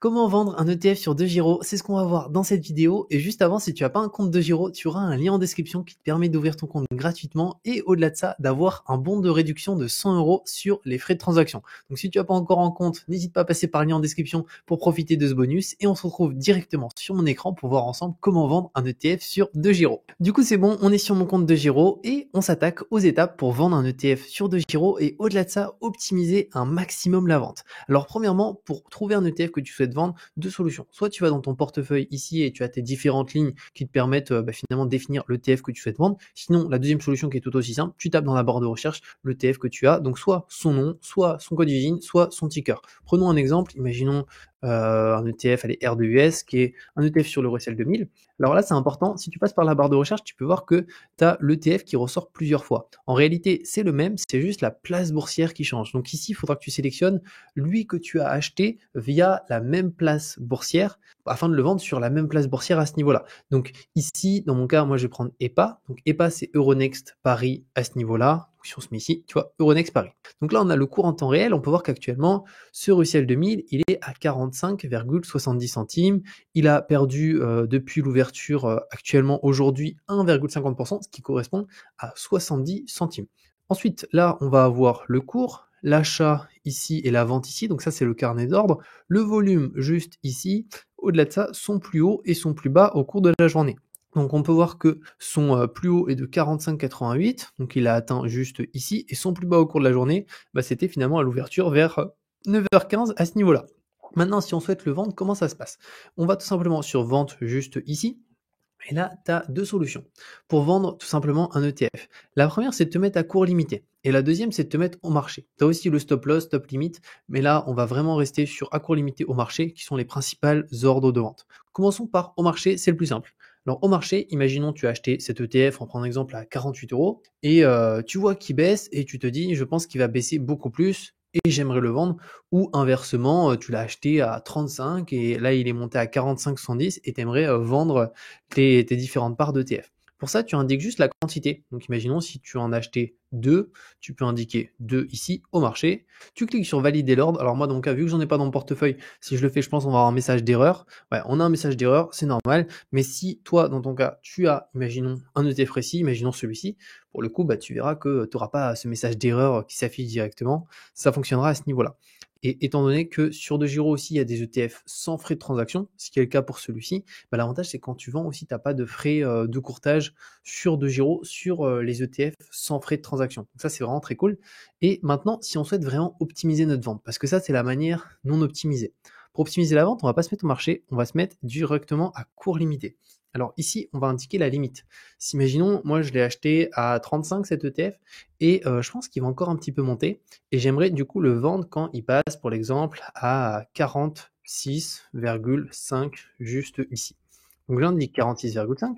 Comment vendre un ETF sur DeGiro? C'est ce qu'on va voir dans cette vidéo. Et juste avant, si tu n'as pas un compte DeGiro, tu auras un lien en description qui te permet d'ouvrir ton compte gratuitement et au-delà de ça, d'avoir un bon de réduction de 100 € sur les frais de transaction. Donc si tu n'as pas encore un compte, n'hésite pas à passer par le lien en description pour profiter de ce bonus et on se retrouve directement sur mon écran pour voir ensemble comment vendre un ETF sur DeGiro. Du coup, c'est bon, on est sur mon compte DeGiro et on s'attaque aux étapes pour vendre un ETF sur DeGiro et au-delà de ça, optimiser un maximum la vente. Alors premièrement, pour trouver un ETF que tu souhaites vendre, deux solutions. Soit tu vas dans ton portefeuille ici et tu as tes différentes lignes qui te permettent finalement de définir l'ETF que tu souhaites vendre. Sinon, la deuxième solution qui est tout aussi simple, tu tapes dans la barre de recherche l'ETF que tu as, donc soit son nom, soit son code usine, soit son ticker. Prenons un exemple, imaginons un ETF, allez, R2US, qui est un ETF sur le Russell 2000. Alors là, c'est important, si tu passes par la barre de recherche, tu peux voir que tu as l'ETF qui ressort plusieurs fois. En réalité, c'est le même, c'est juste la place boursière qui change. Donc ici, il faudra que tu sélectionnes lui que tu as acheté via la même place boursière afin de le vendre sur la même place boursière à ce niveau-là. Donc ici, dans mon cas, moi je vais prendre EPA. Donc EPA, c'est Euronext Paris à ce niveau-là. Donc, si on se met ici, tu vois, Euronext Paris. Donc là, on a le cours en temps réel. On peut voir qu'actuellement, ce Russell 2000, il est à 45,70 centimes. Il a perdu depuis l'ouverture actuellement aujourd'hui 1,50%, ce qui correspond à 70 centimes. Ensuite, là, on va avoir le cours, l'achat ici et la vente ici, donc ça c'est le carnet d'ordre, le volume juste ici, au-delà de ça, son plus haut et son plus bas au cours de la journée. Donc on peut voir que son plus haut est de 45,88, donc il a atteint juste ici, et son plus bas au cours de la journée, c'était finalement à l'ouverture vers 9h15 à ce niveau-là. Maintenant, si on souhaite le vendre, comment ça se passe? On va tout simplement sur vente juste ici, et là, tu as deux solutions pour vendre tout simplement un ETF. La première, c'est de te mettre à court limité. Et la deuxième, c'est de te mettre au marché. Tu as aussi le stop loss, stop limit, mais là, on va vraiment rester sur à court limité au marché, qui sont les principales ordres de vente. Commençons par au marché, c'est le plus simple. Alors au marché, imaginons tu as acheté cet ETF, on prend un exemple à 48 €, et tu vois qu'il baisse et tu te dis, je pense qu'il va baisser beaucoup plus et j'aimerais le vendre, ou inversement, tu l'as acheté à 35 et là il est monté à 45,70 et tu aimerais vendre tes différentes parts d'ETF. Pour ça, tu indiques juste la quantité. Donc imaginons si tu en as acheté 2, tu peux indiquer 2 ici au marché. Tu cliques sur valider l'ordre. Alors moi dans mon cas, vu que j'en ai pas dans mon portefeuille, si je le fais, je pense qu'on va avoir un message d'erreur. Ouais, on a un message d'erreur, c'est normal. Mais si toi, dans ton cas, tu as, imaginons, un ETF précis, imaginons celui-ci, pour le coup, tu verras que tu n'auras pas ce message d'erreur qui s'affiche directement. Ça fonctionnera à ce niveau-là. Et étant donné que sur DeGiro aussi, il y a des ETF sans frais de transaction, ce qui est le cas pour celui-ci, l'avantage c'est que quand tu vends aussi, tu n'as pas de frais de courtage sur DeGiro, sur les ETF sans frais de transaction. Donc ça, c'est vraiment très cool. Et maintenant, si on souhaite vraiment optimiser notre vente, parce que ça, c'est la manière non optimisée. Pour optimiser la vente, on ne va pas se mettre au marché, on va se mettre directement à court limité. Alors ici, on va indiquer la limite. Si, imaginons, moi je l'ai acheté à 35 cet ETF et je pense qu'il va encore un petit peu monter et j'aimerais du coup le vendre quand il passe pour l'exemple à 46,5 juste ici. Donc j'indique 46,5.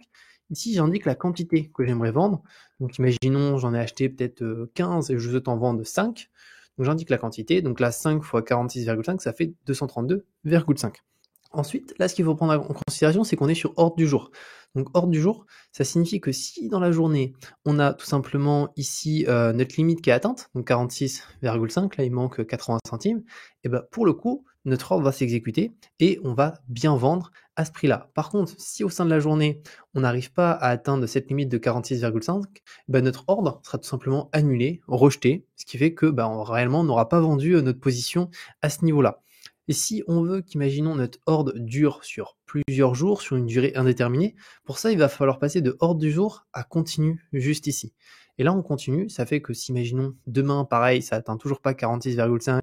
Ici j'indique la quantité que j'aimerais vendre. Donc imaginons j'en ai acheté peut-être 15 et je souhaite en vendre 5. Donc j'indique la quantité. Donc là 5 fois 46,5 ça fait 232,5. Ensuite, là, ce qu'il faut prendre en considération, c'est qu'on est sur ordre du jour. Donc, ordre du jour, ça signifie que si dans la journée, on a tout simplement ici notre limite qui est atteinte, donc 46,5, là, il manque 80 centimes, et pour le coup, notre ordre va s'exécuter et on va bien vendre à ce prix-là. Par contre, si au sein de la journée, on n'arrive pas à atteindre cette limite de 46,5, notre ordre sera tout simplement annulé, rejeté, ce qui fait que réellement, on n'aura pas vendu notre position à ce niveau-là. Et si on veut qu'imaginons notre ordre dure sur plusieurs jours, sur une durée indéterminée, pour ça, il va falloir passer de ordre du jour à continu juste ici. Et là, on continue, ça fait que si, imaginons, demain, pareil, ça atteint toujours pas 46,5,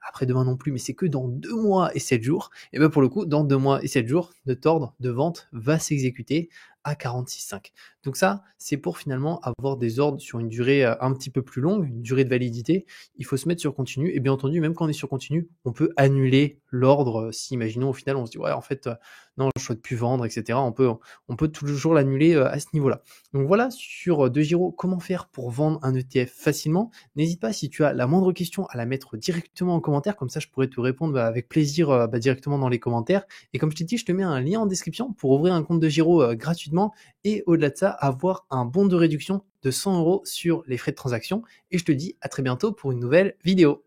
après demain non plus, mais c'est que dans 2 mois et 7 jours, et pour le coup, dans 2 mois et 7 jours, notre ordre de vente va s'exécuter à 46,5. Donc ça, c'est pour finalement avoir des ordres sur une durée un petit peu plus longue, une durée de validité. Il faut se mettre sur continu. Et bien entendu, même quand on est sur continu, on peut annuler l'ordre si, imaginons, au final, on se dit, ouais, en fait, non, je ne souhaite plus vendre, etc. On peut toujours l'annuler à ce niveau-là. Donc voilà, sur DeGiro, comment faire pour vendre un ETF facilement. N'hésite pas, si tu as la moindre question, à la mettre directement en commentaire. Comme ça, je pourrais te répondre avec plaisir directement dans les commentaires. Et comme je t'ai dit, je te mets un lien en description pour ouvrir un compte DeGiro gratuitement et au-delà de ça, avoir un bon de réduction de 100 € sur les frais de transaction. Et je te dis à très bientôt pour une nouvelle vidéo.